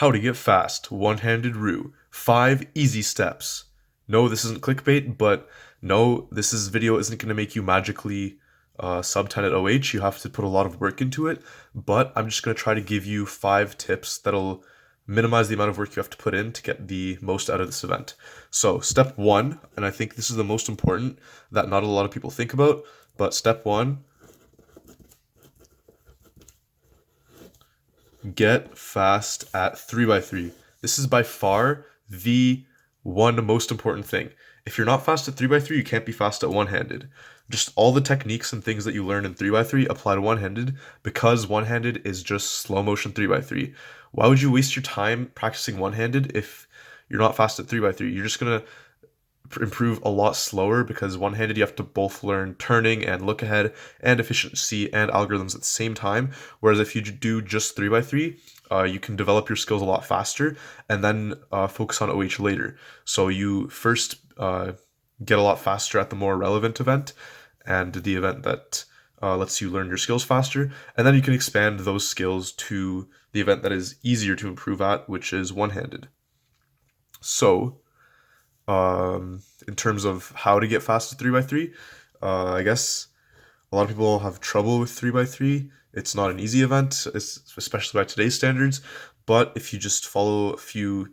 How to get fast, one-handed Roux. 5 easy steps. No, this isn't clickbait, but no, video isn't going to make you magically sub 10 at OH. You have to put a lot of work into it, but I'm just going to try to give you 5 tips that'll minimize the amount of work you have to put in to get the most out of this event. So step 1, and I think this is the most important that not a lot of people think about, but step 1, get fast at 3x3. This is by far the one most important thing. If you're not fast at 3x3, you can't be fast at one-handed. Just all the techniques and things that you learn in 3x3 apply to one-handed, because one-handed is just slow motion 3x3. Why would you waste your time practicing one-handed if you're not fast at 3x3? You're just gonna improve a lot slower, because one-handed you have to both learn turning and look ahead and efficiency and algorithms at the same time, whereas if you do just 3x3, you can develop your skills a lot faster and then focus on OH later. So you first get a lot faster at the more relevant event and the event that lets you learn your skills faster, and then you can expand those skills to the event that is easier to improve at, which is one-handed. So in terms of how to get fast at 3x3, I guess a lot of people have trouble with 3x3. It's not an easy event, especially by today's standards, but if you just follow a few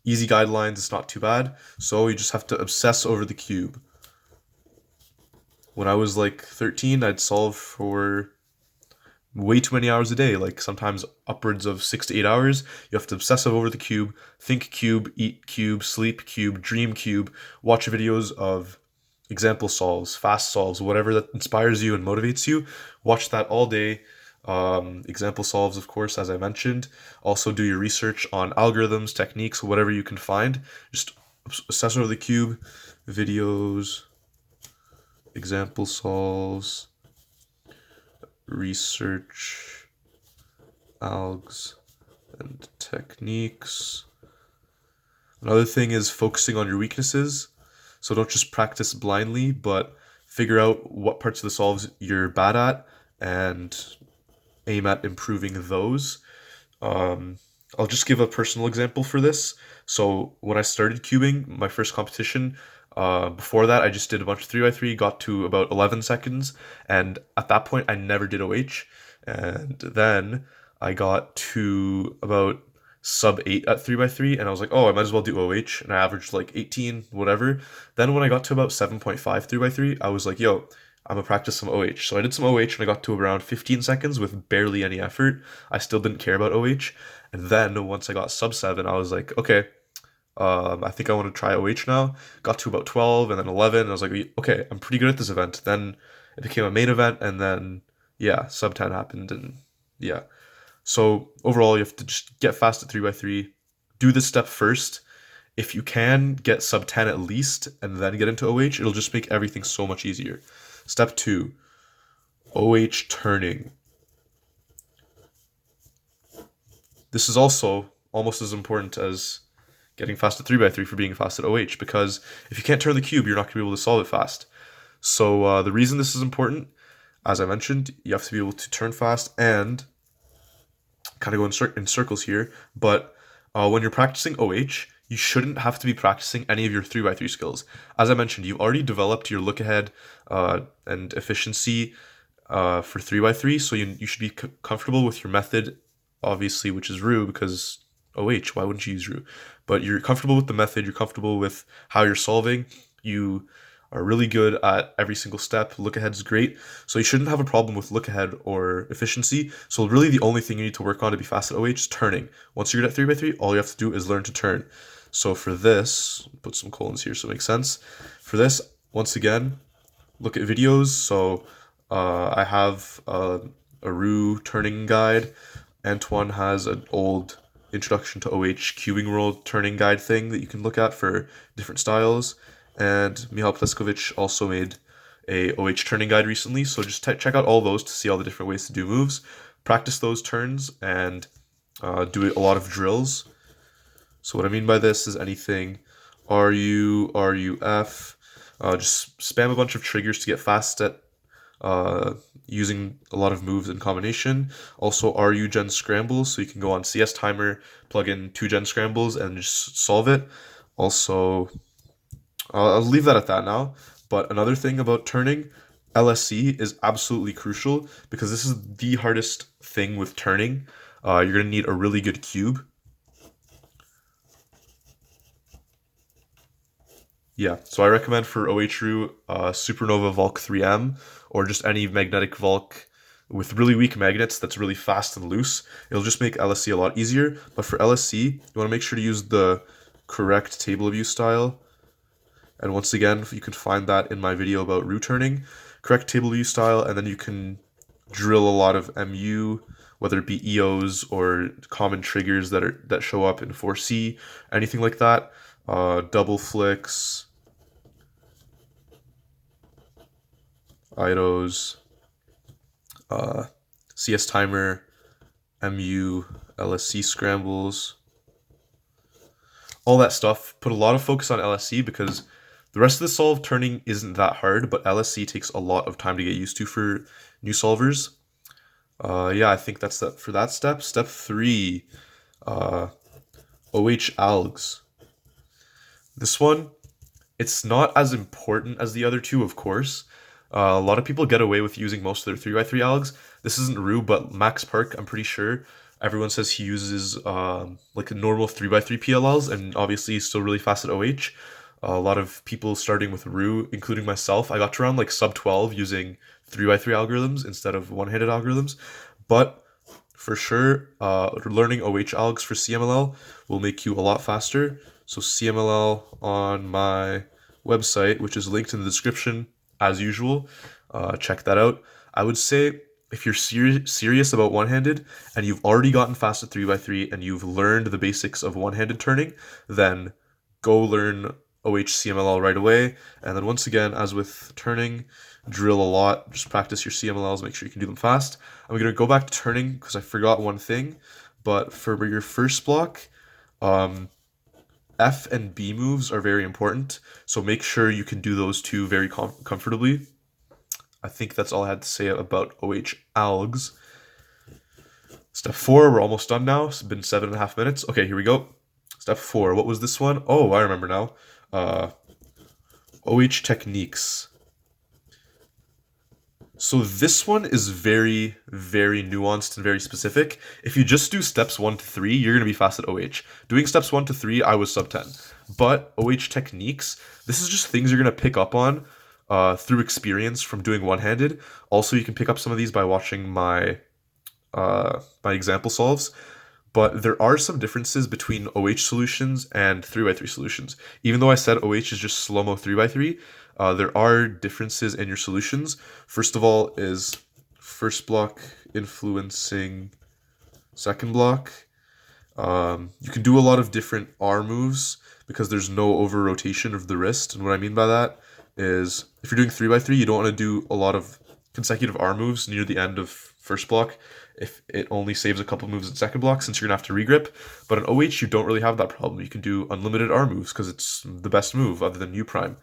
easy guidelines, it's not too bad. So you just have to obsess over the cube. When I was like 13, I'd solve for way too many hours a day, like sometimes upwards of 6 to 8 hours. You have to obsess over the cube, think cube, eat cube, sleep cube, dream cube, watch videos of example solves, fast solves, whatever that inspires you and motivates you. Watch that all day. Example solves, of course, as I mentioned. Also do your research on algorithms, techniques, whatever you can find. Just obsess over the cube, videos, example solves, research, algs, and techniques. Another thing is focusing on your weaknesses. So don't just practice blindly, but figure out what parts of the solves you're bad at and aim at improving those. I'll just give a personal example for this. So when I started cubing, my first competition, before that, I just did a bunch of 3x3, got to about 11 seconds, and at that point, I never did OH. And then I got to about sub 8 at 3x3, and I was like, oh, I might as well do OH, and I averaged like 18, whatever. Then when I got to about 7.5 3x3, I was like, yo, I'm gonna practice some OH. So I did some OH, and I got to around 15 seconds with barely any effort. I still didn't care about OH. And then once I got sub 7, I was like, okay, I think I want to try OH now. Got to about 12 and then 11. And I was like, okay, I'm pretty good at this event. Then it became a main event, and then yeah, sub 10 happened, and yeah. So overall, you have to just get fast at 3x3. Do this step first. If you can get sub 10 at least, and then get into OH, it'll just make everything so much easier. Step 2, OH turning. This is also almost as important as getting fast at 3x3 for being fast at OH, because if you can't turn the cube, you're not going to be able to solve it fast. So the reason this is important, as I mentioned, you have to be able to turn fast and kind of go in circles here, but when you're practicing OH, you shouldn't have to be practicing any of your 3x3 skills. As I mentioned, you've already developed your look ahead and efficiency for 3x3, so you should be comfortable with your method, obviously, which is Roux, because OH, why wouldn't you use Roux? But you're comfortable with the method, you're comfortable with how you're solving, you are really good at every single step. Look ahead is great, so you shouldn't have a problem with look ahead or efficiency. So really the only thing you need to work on to be fast at OH is turning. Once you're good at 3x3, all you have to do is learn to turn. So for this, put some colons here so it makes sense. For this, once again, look at videos. So I have a Roux turning guide. Antoine has an old Introduction to OH cubing world turning guide thing that you can look at for different styles. And Michal Pleskovic also made a OH turning guide recently, so just check out all those to see all the different ways to do moves. Practice those turns and do a lot of drills. So what I mean by this is anything RU, RUF, just spam a bunch of triggers to get fast at uh, using a lot of moves in combination. Also, RU gen scrambles, so you can go on CS timer, plug in 2 gen scrambles, and just solve it. Also, I'll leave that at that now. But another thing about turning, LSC is absolutely crucial because this is the hardest thing with turning. You're going to need a really good cube. Yeah, so I recommend for OH Supernova Volk 3M or just any magnetic Volk with really weak magnets that's really fast and loose. It'll just make LSC a lot easier. But for LSC, you want to make sure to use the correct table of use style. And once again, you can find that in my video about Roux turning. Correct table of use style, and then you can drill a lot of MU, whether it be EOs or common triggers that show up in 4C, anything like that. Double flicks, IDOs, CS timer, MU, LSC scrambles, all that stuff. Put a lot of focus on LSC because the rest of the solve turning isn't that hard, but LSC takes a lot of time to get used to for new solvers. Yeah, I think that's that for that step. Step 3, OH algs. This one, it's not as important as the other two, of course. A lot of people get away with using most of their 3x3 algs. This isn't Roux, but Max Park, I'm pretty sure. Everyone says he uses like a normal 3x3 PLLs, and obviously he's still really fast at OH. A lot of people starting with Roux, including myself, I got to around like sub 12 using 3x3 algorithms instead of one-handed algorithms. But for sure, learning OH algs for CMLL will make you a lot faster. So CMLL on my website, which is linked in the description as usual. Check that out. I would say if you're serious about one-handed and you've already gotten fast at 3x3 and you've learned the basics of one-handed turning, then go learn OH CMLL right away. And then once again, as with turning, drill a lot. Just practice your CMLLs, make sure you can do them fast. I'm going to go back to turning because I forgot one thing. But for your first block, F and B moves are very important. So make sure you can do those two very comfortably. I think that's all I had to say about OH algs. Step 4, we're almost done now. It's been 7.5 minutes. Okay, here we go. Step 4, what was this one? Oh, I remember now. OH techniques. So this one is very, very nuanced and very specific. If you just do steps 1 to 3, you're going to be fast at OH. Doing steps 1 to 3, I was sub 10. But OH techniques, this is just things you're going to pick up on through experience from doing one-handed. Also, you can pick up some of these by watching my example solves. But there are some differences between OH solutions and 3x3 solutions. Even though I said OH is just slow-mo 3x3, there are differences in your solutions. First of all is first block influencing second block. You can do a lot of different R moves because there's no over-rotation of the wrist. And what I mean by that is if you're doing 3x3, you don't want to do a lot of consecutive R moves near the end of first block if it only saves a couple moves in second block, since you're going to have to regrip. But in OH, you don't really have that problem. You can do unlimited R moves because it's the best move other than U prime.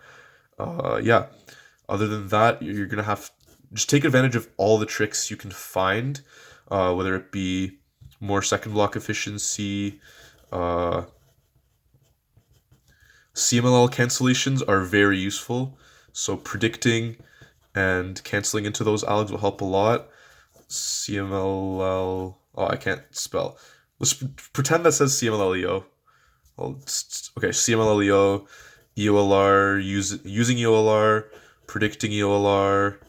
Yeah, other than that, you're going to have just take advantage of all the tricks you can find, whether it be more second block efficiency. CMLL cancellations are very useful. So predicting and canceling into those algs will help a lot. CMLL. Oh, I can't spell. Let's pretend that says CMLLEO. Okay, CMLLEO, EOLR, using EOLR, predicting EOLR,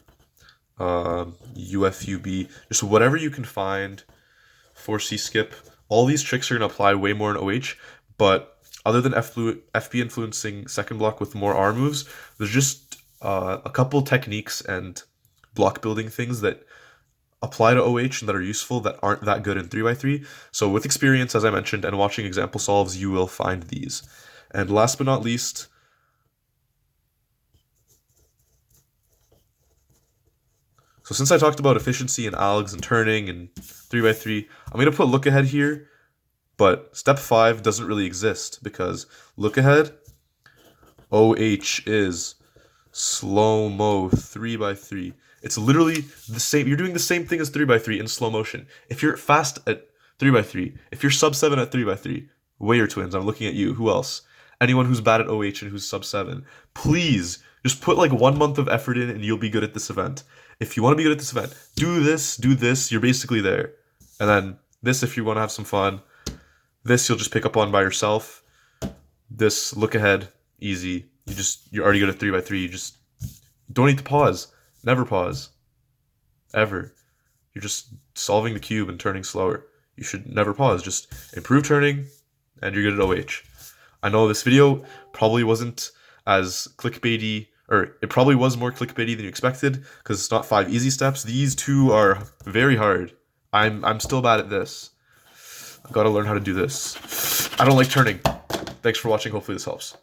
UFUB, just whatever you can find. 4C skip. All these tricks are going to apply way more in OH, but other than FB influencing second block with more R moves, there's just a couple techniques and block building things that apply to OH and that are useful that aren't that good in 3x3. So with experience, as I mentioned, and watching example solves, you will find these. And last but not least, so since I talked about efficiency and algs and turning and 3x3, I'm going to put look ahead here, but step 5 doesn't really exist because look ahead, OH is slow-mo 3x3. It's literally the same. You're doing the same thing as 3x3 in slow motion. If you're fast at 3x3, if you're sub 7 at 3x3, Wayer twins, I'm looking at you. Who else? Anyone who's bad at OH and who's sub 7, please just put like 1 month of effort in and you'll be good at this event. If you want to be good at this event, do this, you're basically there. And then this if you want to have some fun. This you'll just pick up on by yourself. This, look ahead, easy. You're already good at 3x3. You just don't need to pause. Never pause. Ever. You're just solving the cube and turning slower. You should never pause. Just improve turning and you're good at OH. I know this video probably wasn't as clickbaity, or it probably was more clickbaity than you expected because it's not 5 easy steps. These 2 are very hard. I'm still bad at this. I've got to learn how to do this. I don't like turning. Thanks for watching. Hopefully this helps.